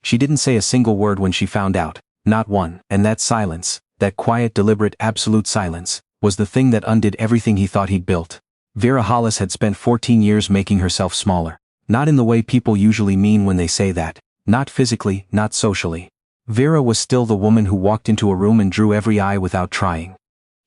She didn't say a single word when she found out, not one, and that silence, that quiet, deliberate, absolute silence, was the thing that undid everything he thought he'd built. Vera Hollis had spent 14 years making herself smaller. Not in the way people usually mean when they say that. Not physically, not socially. Vera was still the woman who walked into a room and drew every eye without trying.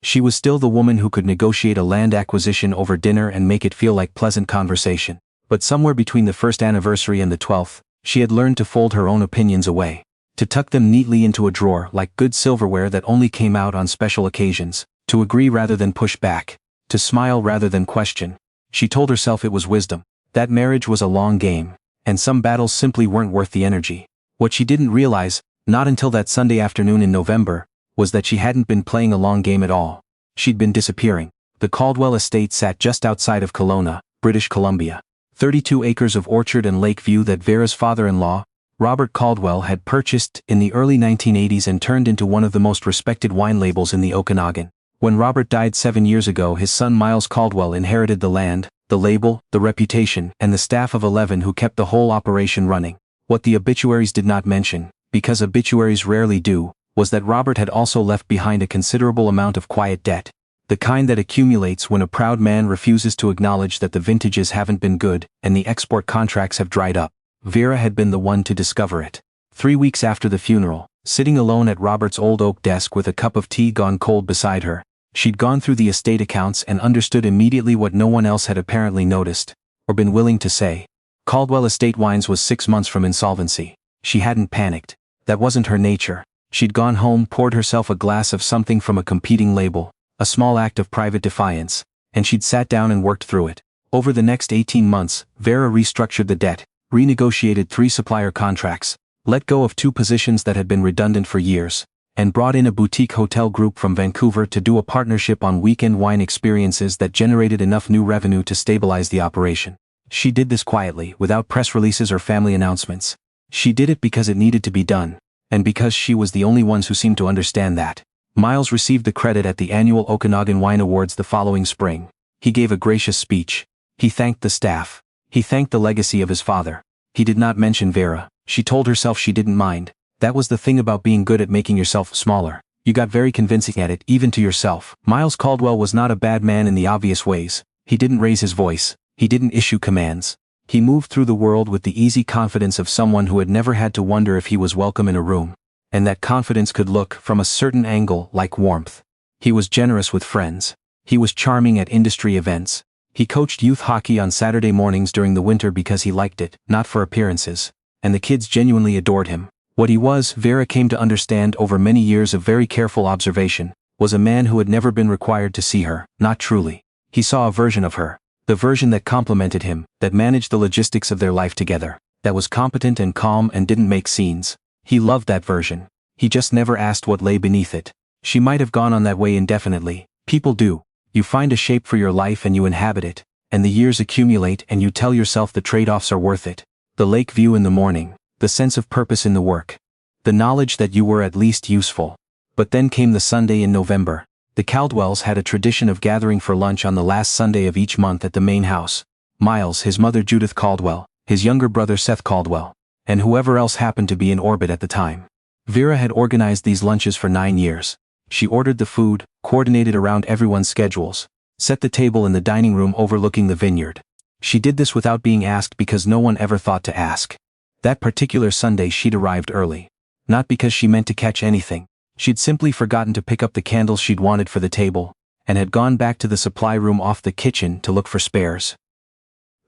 She was still the woman who could negotiate a land acquisition over dinner and make it feel like pleasant conversation. But somewhere between the first anniversary and the 12th, she had learned to fold her own opinions away. To tuck them neatly into a drawer like good silverware that only came out on special occasions. To agree rather than push back. To smile rather than question. She told herself it was wisdom. That marriage was a long game, and some battles simply weren't worth the energy. What she didn't realize, not until that Sunday afternoon in November, was that she hadn't been playing a long game at all. She'd been disappearing. The Caldwell estate sat just outside of Kelowna, British Columbia. 32 acres of orchard and lake view that Vera's father-in-law, Robert Caldwell, had purchased in the early 1980s and turned into one of the most respected wine labels in the Okanagan. When Robert died 7 years ago, his son Miles Caldwell inherited the land, the label, the reputation, and the staff of 11 who kept the whole operation running. What the obituaries did not mention, because obituaries rarely do, was that Robert had also left behind a considerable amount of quiet debt. The kind that accumulates when a proud man refuses to acknowledge that the vintages haven't been good, and the export contracts have dried up. Vera had been the one to discover it. 3 weeks after the funeral, sitting alone at Robert's old oak desk with a cup of tea gone cold beside her, she'd gone through the estate accounts and understood immediately what no one else had apparently noticed, or been willing to say. Caldwell Estate Wines was 6 months from insolvency. She hadn't panicked. That wasn't her nature. She'd gone home, poured herself a glass of something from a competing label, a small act of private defiance, and she'd sat down and worked through it. Over the next 18 months, Vera restructured the debt, renegotiated 3 supplier contracts, let go of 2 positions that had been redundant for years, and brought in a boutique hotel group from Vancouver to do a partnership on weekend wine experiences that generated enough new revenue to stabilize the operation. She did this quietly, without press releases or family announcements. She did it because it needed to be done, and because she was the only ones who seemed to understand that. Miles received the credit at the annual Okanagan Wine Awards the following spring. He gave a gracious speech. He thanked the staff. He thanked the legacy of his father. He did not mention Vera. She told herself she didn't mind. That was the thing about being good at making yourself smaller. You got very convincing at it, even to yourself. Miles Caldwell was not a bad man in the obvious ways. He didn't raise his voice. He didn't issue commands. He moved through the world with the easy confidence of someone who had never had to wonder if he was welcome in a room. And that confidence could look, from a certain angle, like warmth. He was generous with friends. He was charming at industry events. He coached youth hockey on Saturday mornings during the winter because he liked it, not for appearances. And the kids genuinely adored him. What he was, Vera came to understand over many years of very careful observation, was a man who had never been required to see her, not truly. He saw a version of her, the version that complemented him, that managed the logistics of their life together, that was competent and calm and didn't make scenes. He loved that version. He just never asked what lay beneath it. She might have gone on that way indefinitely. People do. You find a shape for your life and you inhabit it, and the years accumulate and you tell yourself the trade-offs are worth it. The lake view in the morning, the sense of purpose in the work, the knowledge that you were at least useful. But then came the Sunday in November. The Caldwells had a tradition of gathering for lunch on the last Sunday of each month at the main house. Miles, his mother Judith Caldwell, his younger brother Seth Caldwell, and whoever else happened to be in orbit at the time. Vera had organized these lunches for 9 years. She ordered the food, coordinated around everyone's schedules, set the table in the dining room overlooking the vineyard. She did this without being asked because no one ever thought to ask. That particular Sunday she'd arrived early. Not because she meant to catch anything. She'd simply forgotten to pick up the candles she'd wanted for the table, and had gone back to the supply room off the kitchen to look for spares.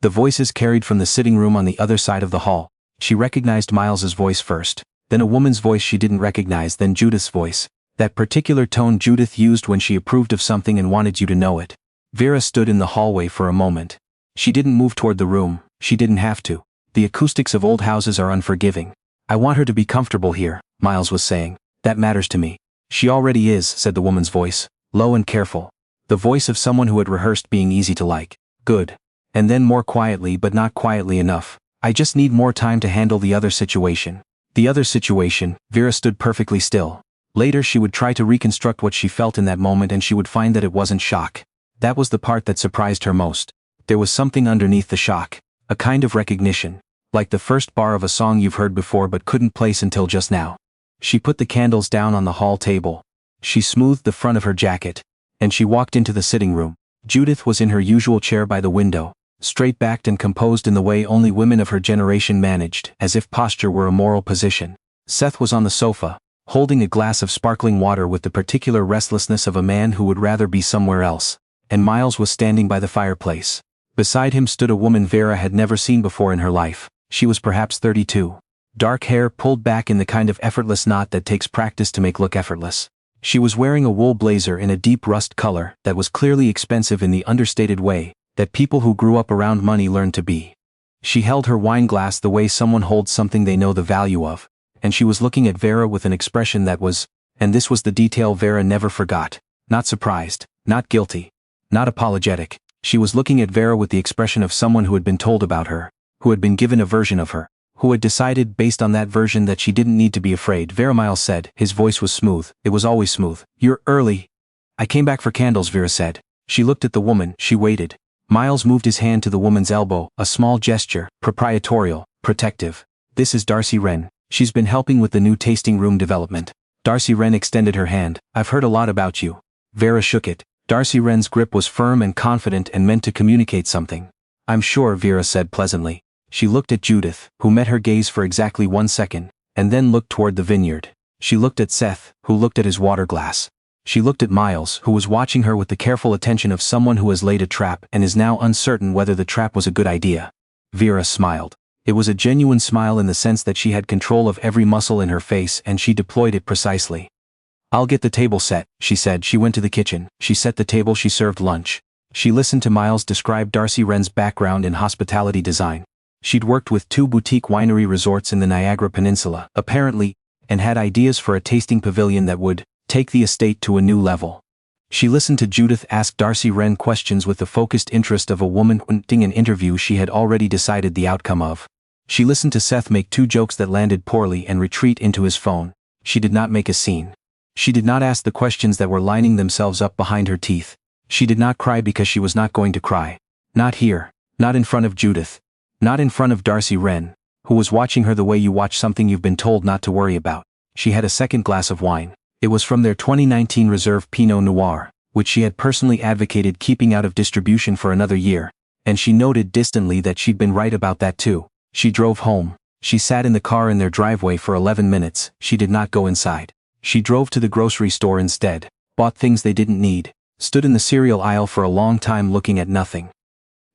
The voices carried from the sitting room on the other side of the hall. She recognized Miles's voice first, then a woman's voice she didn't recognize, then Judith's voice. That particular tone Judith used when she approved of something and wanted you to know it. Vera stood in the hallway for a moment. She didn't move toward the room. She didn't have to. The acoustics of old houses are unforgiving. I want her to be comfortable here, Miles was saying. That matters to me. She already is, said the woman's voice, low and careful. The voice of someone who had rehearsed being easy to like. Good. And then more quietly, but not quietly enough. I just need more time to handle the other situation. The other situation. Vera stood perfectly still. Later she would try to reconstruct what she felt in that moment and she would find that it wasn't shock. That was the part that surprised her most. There was something underneath the shock. A kind of recognition. Like the first bar of a song you've heard before but couldn't place until just now. She put the candles down on the hall table. She smoothed the front of her jacket. And she walked into the sitting room. Judith was in her usual chair by the window, straight-backed and composed in the way only women of her generation managed, as if posture were a moral position. Seth was on the sofa, holding a glass of sparkling water with the particular restlessness of a man who would rather be somewhere else. And Miles was standing by the fireplace. Beside him stood a woman Vera had never seen before in her life. She was perhaps 32. Dark hair pulled back in the kind of effortless knot that takes practice to make look effortless. She was wearing a wool blazer in a deep rust color that was clearly expensive in the understated way that people who grew up around money learned to be. She held her wine glass the way someone holds something they know the value of, and she was looking at Vera with an expression that was, and this was the detail Vera never forgot, not surprised, not guilty, not apologetic. She was looking at Vera with the expression of someone who had been told about her, who had been given a version of her, who had decided based on that version that she didn't need to be afraid. Vera, Miles said. His voice was smooth. It was always smooth. You're early. I came back for candles, Vera said. She looked at the woman. She waited. Miles moved his hand to the woman's elbow, a small gesture, proprietorial, protective. This is Darcy Wren. She's been helping with the new tasting room development. Darcy Wren extended her hand. I've heard a lot about you. Vera shook it. Darcy Wren's grip was firm and confident and meant to communicate something. I'm sure, Vera said pleasantly. She looked at Judith, who met her gaze for exactly 1 second, and then looked toward the vineyard. She looked at Seth, who looked at his water glass. She looked at Miles, who was watching her with the careful attention of someone who has laid a trap and is now uncertain whether the trap was a good idea. Vera smiled. It was a genuine smile in the sense that she had control of every muscle in her face and she deployed it precisely. I'll get the table set, she said. She went to the kitchen. She set the table. She served lunch. She listened to Miles describe Darcy Wren's background in hospitality design. She'd worked with 2 boutique winery resorts in the Niagara Peninsula, apparently, and had ideas for a tasting pavilion that would take the estate to a new level. She listened to Judith ask Darcy Wren questions with the focused interest of a woman wanting an interview she had already decided the outcome of. She listened to Seth make 2 jokes that landed poorly and retreat into his phone. She did not make a scene. She did not ask the questions that were lining themselves up behind her teeth. She did not cry because she was not going to cry. Not here. Not in front of Judith. Not in front of Darcy Wren, who was watching her the way you watch something you've been told not to worry about. She had a second glass of wine. It was from their 2019 Reserve Pinot Noir, which she had personally advocated keeping out of distribution for another year, and she noted distantly that she'd been right about that too. She drove home. She sat in the car in their driveway for 11 minutes. She did not go inside. She drove to the grocery store instead, bought things they didn't need, stood in the cereal aisle for a long time looking at nothing.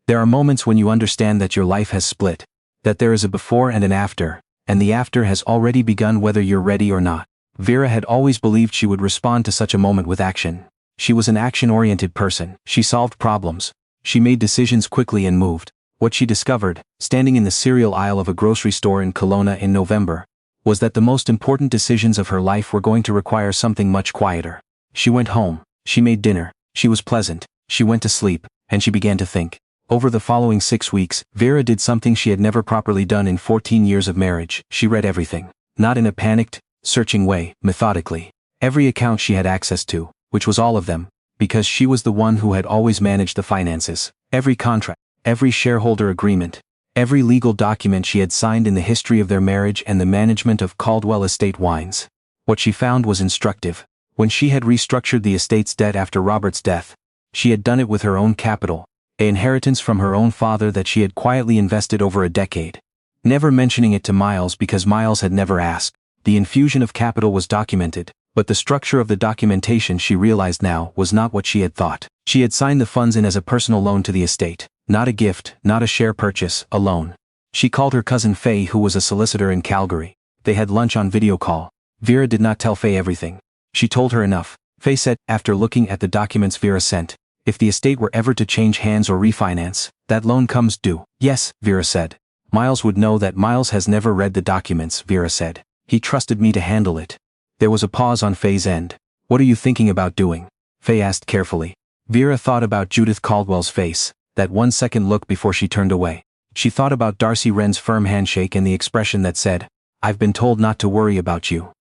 There are moments when you understand that your life has split, that there is a before and an after, and the after has already begun whether you're ready or not. Vera had always believed she would respond to such a moment with action. She was an action-oriented person. She solved problems. She made decisions quickly and moved. What she discovered, standing in the cereal aisle of a grocery store in Kelowna in November, was that the most important decisions of her life were going to require something much quieter. She went home. She made dinner. She was pleasant. She went to sleep, and she began to think. Over the following 6 weeks, Vera did something she had never properly done in 14 years of marriage. She read everything. Not in a panicked, searching way, methodically. Every account she had access to, which was all of them, because she was the one who had always managed the finances. Every contract, every shareholder agreement, every legal document she had signed in the history of their marriage and the management of Caldwell Estate Wines. What she found was instructive. When she had restructured the estate's debt after Robert's death, she had done it with her own capital, an inheritance from her own father that she had quietly invested over a decade. Never mentioning it to Miles because Miles had never asked. The infusion of capital was documented, but the structure of the documentation she realized now was not what she had thought. She had signed the funds in as a personal loan to the estate, not a gift, not a share purchase, a loan. She called her cousin Faye, who was a solicitor in Calgary. They had lunch on video call. Vera did not tell Faye everything. She told her enough. Faye said, after looking at the documents Vera sent, if the estate were ever to change hands or refinance, that loan comes due. Yes, Vera said. Miles would know that. Miles has never read the documents, Vera said. He trusted me to handle it. There was a pause on Faye's end. What are you thinking about doing? Faye asked carefully. Vera thought about Judith Caldwell's face, that 1 second look before she turned away. She thought about Darcy Wren's firm handshake and the expression that said, I've been told not to worry about you.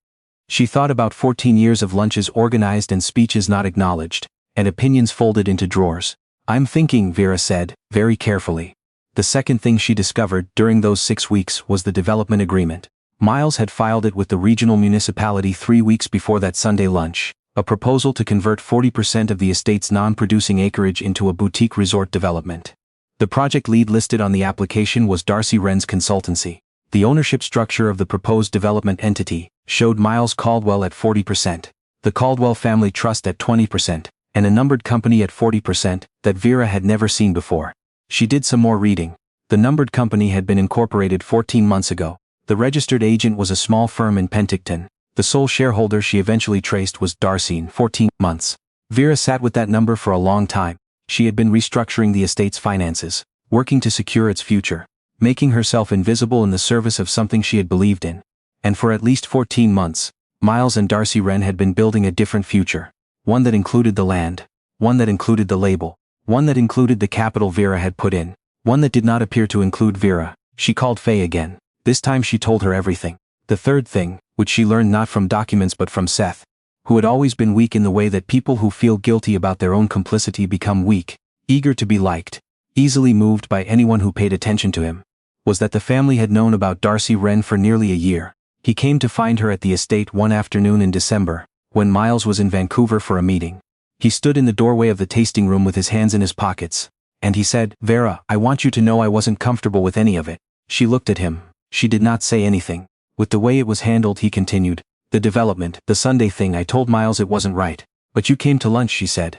She thought about 14 years of lunches organized and speeches not acknowledged, and opinions folded into drawers. I'm thinking, Vera said, very carefully. The second thing she discovered during those 6 weeks was the development agreement. Miles had filed it with the regional municipality 3 weeks before that Sunday lunch, a proposal to convert 40% of the estate's non-producing acreage into a boutique resort development. The project lead listed on the application was Darcy Wren's consultancy. The ownership structure of the proposed development entity showed Miles Caldwell at 40%, the Caldwell Family Trust at 20%, and a numbered company at 40% that Vera had never seen before. She did some more reading. The numbered company had been incorporated 14 months ago. The registered agent was a small firm in Penticton. The sole shareholder she eventually traced was Darcy in 14 months. Vera sat with that number for a long time. She had been restructuring the estate's finances, working to secure its future, making herself invisible in the service of something she had believed in. And for at least 14 months, Miles and Darcy Wren had been building a different future. One that included the land, one that included the label, one that included the capital Vera had put in, one that did not appear to include Vera. She called Faye again. This time she told her everything. The third thing, which she learned not from documents but from Seth, who had always been weak in the way that people who feel guilty about their own complicity become weak, eager to be liked, easily moved by anyone who paid attention to him, was that the family had known about Darcy Wren for nearly a year. He came to find her at the estate one afternoon in December, when Miles was in Vancouver for a meeting. He stood in the doorway of the tasting room with his hands in his pockets, and he said, "Vera, I want you to know I wasn't comfortable with any of it." She looked at him. She did not say anything. With the way it was handled, he continued, "The development, the Sunday thing, I told Miles it wasn't right. But you came to lunch," she said.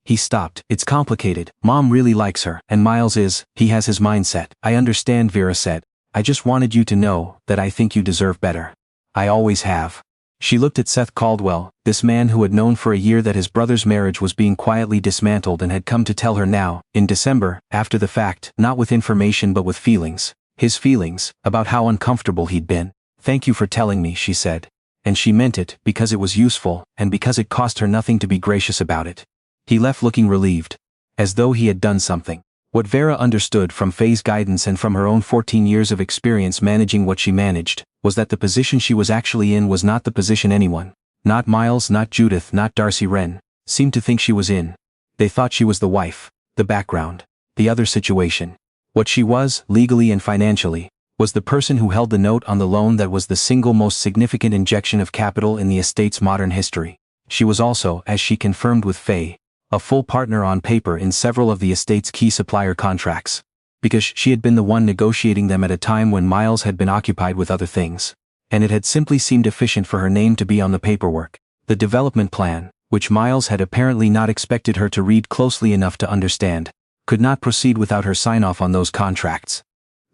He stopped. "It's complicated. Mom really likes her, and Miles he has his mindset." "I understand," Vera said. "I just wanted you to know that I think you deserve better. I always have." She looked at Seth Caldwell, this man who had known for a year that his brother's marriage was being quietly dismantled and had come to tell her now, in December, after the fact, not with information but with feelings. His feelings, about how uncomfortable he'd been. "Thank you for telling me," she said. And she meant it, because it was useful, and because it cost her nothing to be gracious about it. He left looking relieved. As though he had done something. What Vera understood from Faye's guidance and from her own 14 years of experience managing what she managed, was that the position she was actually in was not the position anyone, not Miles, not Judith, not Darcy Wren, seemed to think she was in. They thought she was the wife, the background, the other situation. What she was, legally and financially, was the person who held the note on the loan that was the single most significant injection of capital in the estate's modern history. She was also, as she confirmed with Faye, a full partner on paper in several of the estate's key supplier contracts, because she had been the one negotiating them at a time when Miles had been occupied with other things, and it had simply seemed efficient for her name to be on the paperwork. The development plan, which Miles had apparently not expected her to read closely enough to understand, could not proceed without her sign-off on those contracts.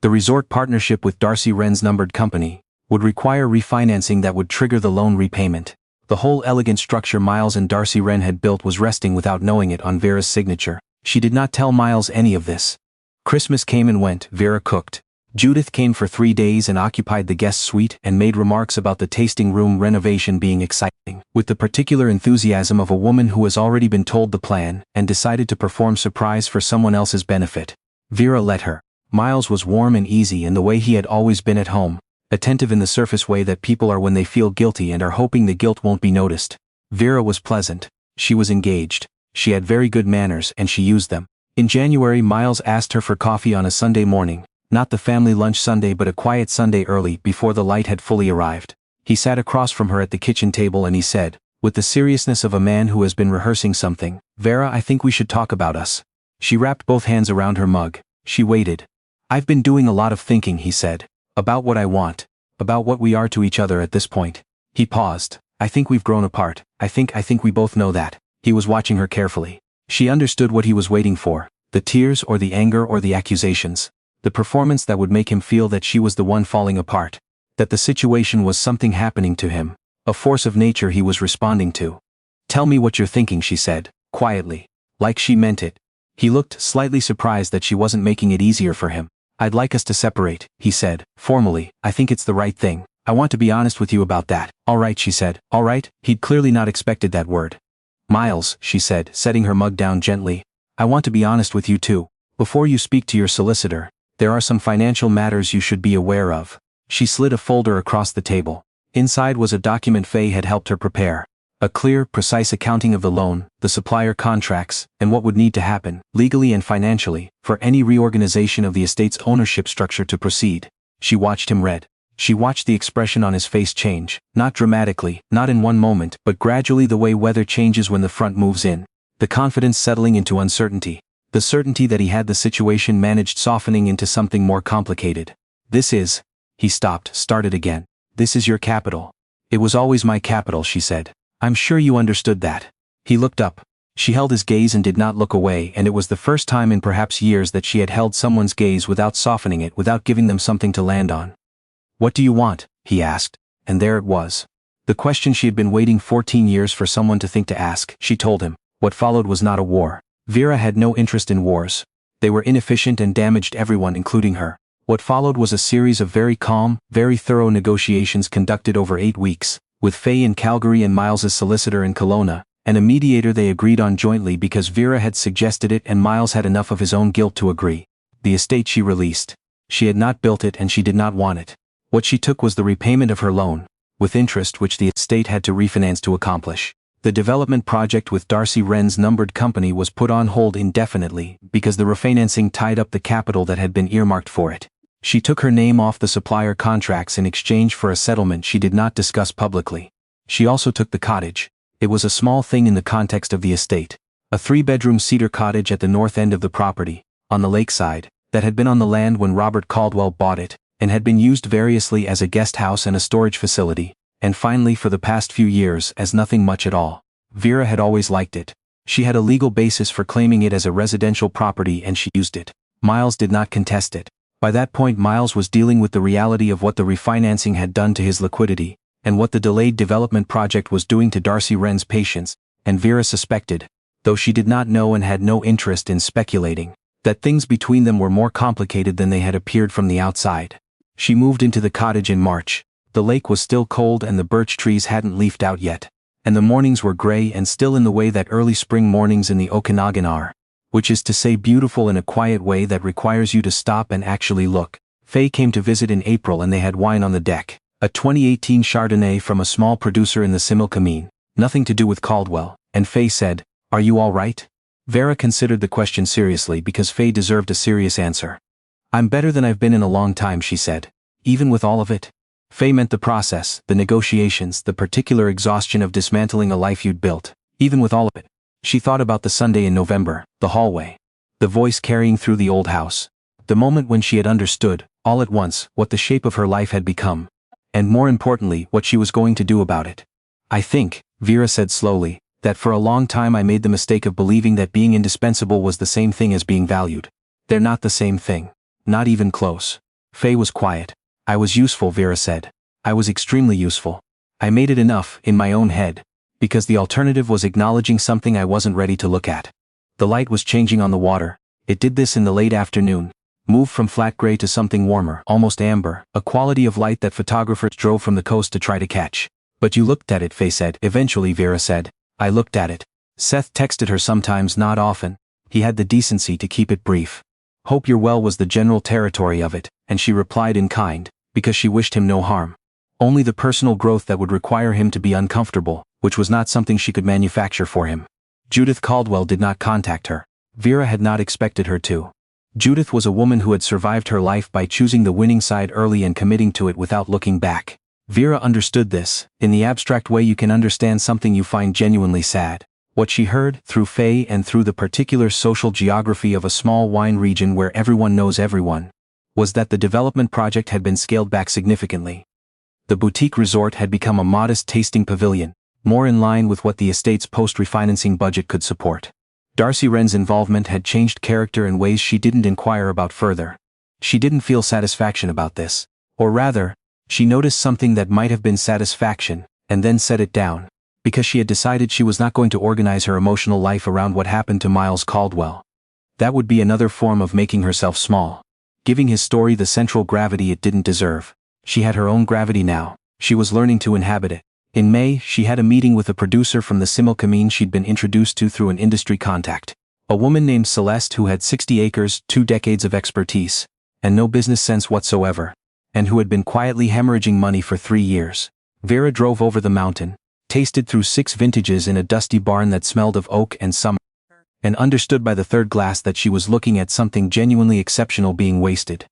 The resort partnership with Darcy Wren's numbered company would require refinancing that would trigger the loan repayment. The whole elegant structure Miles and Darcy Wren had built was resting without knowing it on Vera's signature. She did not tell Miles any of this. Christmas came and went. Vera cooked. Judith came for 3 days and occupied the guest suite and made remarks about the tasting room renovation being exciting, with the particular enthusiasm of a woman who has already been told the plan and decided to perform surprise for someone else's benefit. Vera let her. Miles was warm and easy in the way he had always been at home, attentive in the surface way that people are when they feel guilty and are hoping the guilt won't be noticed. Vera was pleasant. She was engaged. She had very good manners and she used them. In January, Miles asked her for coffee on a Sunday morning, not the family lunch Sunday but a quiet Sunday early before the light had fully arrived. He sat across from her at the kitchen table and he said, with the seriousness of a man who has been rehearsing something, "Vera, I think we should talk about us." She wrapped both hands around her mug. She waited. "I've been doing a lot of thinking," he said. "About what I want. About what we are to each other at this point." He paused. "I think we've grown apart. I think we both know that." He was watching her carefully. She understood what he was waiting for. The tears or the anger or the accusations. The performance that would make him feel that she was the one falling apart. That the situation was something happening to him. A force of nature he was responding to. "Tell me what you're thinking," she said, quietly. Like she meant it. He looked slightly surprised that she wasn't making it easier for him. "I'd like us to separate," he said, formally. "I think it's the right thing. I want to be honest with you about that." "All right," she said. "All right?" He'd clearly not expected that word. "Miles," she said, setting her mug down gently, "I want to be honest with you too. Before you speak to your solicitor, there are some financial matters you should be aware of." She slid a folder across the table. Inside was a document Faye had helped her prepare. A clear, precise accounting of the loan, the supplier contracts, and what would need to happen, legally and financially, for any reorganization of the estate's ownership structure to proceed. She watched him read. She watched the expression on his face change, not dramatically, not in one moment, but gradually the way weather changes when the front moves in. The confidence settling into uncertainty. The certainty that he had the situation managed softening into something more complicated. This is... He stopped, started again. This is your capital. It was always my capital, she said. I'm sure you understood that. He looked up. She held his gaze and did not look away, and it was the first time in perhaps years that she had held someone's gaze without softening it, without giving them something to land on. What do you want? He asked. And there it was. The question she had been waiting 14 years for someone to think to ask. She told him. What followed was not a war. Vera had no interest in wars. They were inefficient and damaged everyone, including her. What followed was a series of very calm, very thorough negotiations conducted over 8 weeks, with Faye in Calgary and Miles's solicitor in Kelowna, and a mediator they agreed on jointly because Vera had suggested it and Miles had enough of his own guilt to agree. The estate she released. She had not built it and she did not want it. What she took was the repayment of her loan, with interest which the estate had to refinance to accomplish. The development project with Darcy Wren's numbered company was put on hold indefinitely because the refinancing tied up the capital that had been earmarked for it. She took her name off the supplier contracts in exchange for a settlement she did not discuss publicly. She also took the cottage. It was a small thing in the context of the estate. A 3-bedroom cedar cottage at the north end of the property, on the lakeside, that had been on the land when Robert Caldwell bought it, and had been used variously as a guest house and a storage facility, and finally for the past few years as nothing much at all. Vera had always liked it. She had a legal basis for claiming it as a residential property and she used it. Miles did not contest it. By that point Miles was dealing with the reality of what the refinancing had done to his liquidity, and what the delayed development project was doing to Darcy Wren's patience, and Vera suspected, though she did not know and had no interest in speculating, that things between them were more complicated than they had appeared from the outside. She moved into the cottage in March. The lake was still cold and the birch trees hadn't leafed out yet, and the mornings were gray and still in the way that early spring mornings in the Okanagan are, which is to say beautiful in a quiet way that requires you to stop and actually look. Faye came to visit in April and they had wine on the deck, a 2018 Chardonnay from a small producer in the Similkameen, nothing to do with Caldwell, and Faye said, "Are you all right?" Vera considered the question seriously because Faye deserved a serious answer. "I'm better than I've been in a long time," she said. "Even with all of it?" Faye meant the process, the negotiations, the particular exhaustion of dismantling a life you'd built, even with all of it. She thought about the Sunday in November, the hallway, the voice carrying through the old house, the moment when she had understood, all at once, what the shape of her life had become, and more importantly, what she was going to do about it. "I think," Vera said slowly, "that for a long time I made the mistake of believing that being indispensable was the same thing as being valued. They're not the same thing. Not even close." Faye was quiet. "I was useful," Vera said. "I was extremely useful. I made it enough, in my own head, because the alternative was acknowledging something I wasn't ready to look at." The light was changing on the water. It did this in the late afternoon, moved from flat gray to something warmer, almost amber, a quality of light that photographers drove from the coast to try to catch. "But you looked at it," Faye said. Eventually Vera said, "I looked at it." Seth texted her sometimes, not often. He had the decency to keep it brief. "Hope you're well" was the general territory of it, and she replied in kind, because she wished him no harm. Only the personal growth that would require him to be uncomfortable, which was not something she could manufacture for him. Judith Caldwell did not contact her. Vera had not expected her to. Judith was a woman who had survived her life by choosing the winning side early and committing to it without looking back. Vera understood this. In the abstract way you can understand something you find genuinely sad. What she heard, through Faye and through the particular social geography of a small wine region where everyone knows everyone, was that the development project had been scaled back significantly. The boutique resort had become a modest tasting pavilion, more in line with what the estate's post-refinancing budget could support. Darcy Wren's involvement had changed character in ways she didn't inquire about further. She didn't feel satisfaction about this. Or rather, she noticed something that might have been satisfaction, and then set it down, because she had decided she was not going to organize her emotional life around what happened to Miles Caldwell. That would be another form of making herself small, giving his story the central gravity it didn't deserve. She had her own gravity now. She was learning to inhabit it. In May, she had a meeting with a producer from the Similkameen she'd been introduced to through an industry contact. A woman named Celeste who had 60 acres, 2 decades of expertise, and no business sense whatsoever, and who had been quietly hemorrhaging money for 3 years. Vera drove over the mountain, tasted through 6 vintages in a dusty barn that smelled of oak and summer, and understood by the 3rd glass that she was looking at something genuinely exceptional being wasted.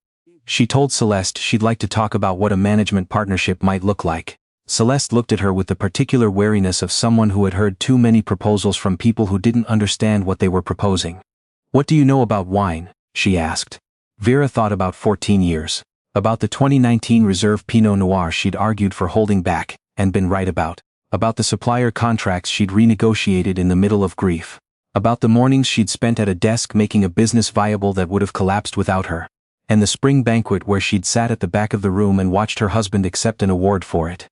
She told Celeste she'd like to talk about what a management partnership might look like. Celeste looked at her with the particular wariness of someone who had heard too many proposals from people who didn't understand what they were proposing. "What do you know about wine?" she asked. Vera thought about 14 years. About the 2019 Reserve Pinot Noir she'd argued for holding back, and been right about. About the supplier contracts she'd renegotiated in the middle of grief. About the mornings she'd spent at a desk making a business viable that would have collapsed without her. And the spring banquet where she'd sat at the back of the room and watched her husband accept an award for it.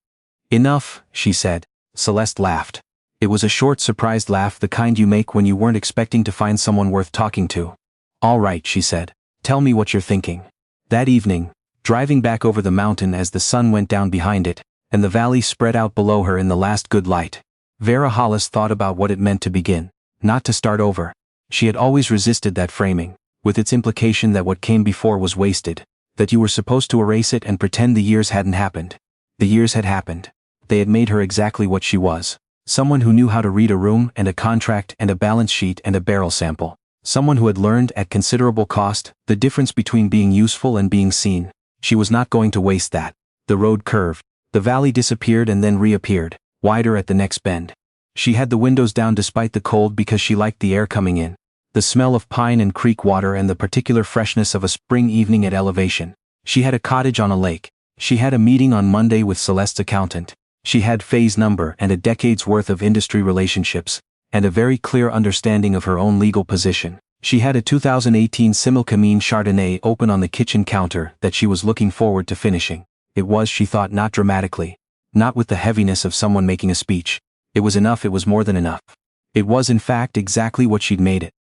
"Enough," she said. Celeste laughed. It was a short, surprised laugh, the kind you make when you weren't expecting to find someone worth talking to. "All right," she said. "Tell me what you're thinking." That evening, driving back over the mountain as the sun went down behind it, and the valley spread out below her in the last good light, Vera Hollis thought about what it meant to begin, not to start over. She had always resisted that framing, with its implication that what came before was wasted, that you were supposed to erase it and pretend the years hadn't happened. The years had happened. They had made her exactly what she was. Someone who knew how to read a room and a contract and a balance sheet and a barrel sample. Someone who had learned at considerable cost the difference between being useful and being seen. She was not going to waste that. The road curved. The valley disappeared and then reappeared, wider at the next bend. She had the windows down despite the cold because she liked the air coming in. The smell of pine and creek water and the particular freshness of a spring evening at elevation. She had a cottage on a lake. She had a meeting on Monday with Celeste's accountant. She had Faye's number and a decade's worth of industry relationships, and a very clear understanding of her own legal position. She had a 2018 Similkameen Chardonnay open on the kitchen counter that she was looking forward to finishing. It was, she thought, not dramatically. Not with the heaviness of someone making a speech. It was enough, it was more than enough. It was in fact exactly what she'd made it.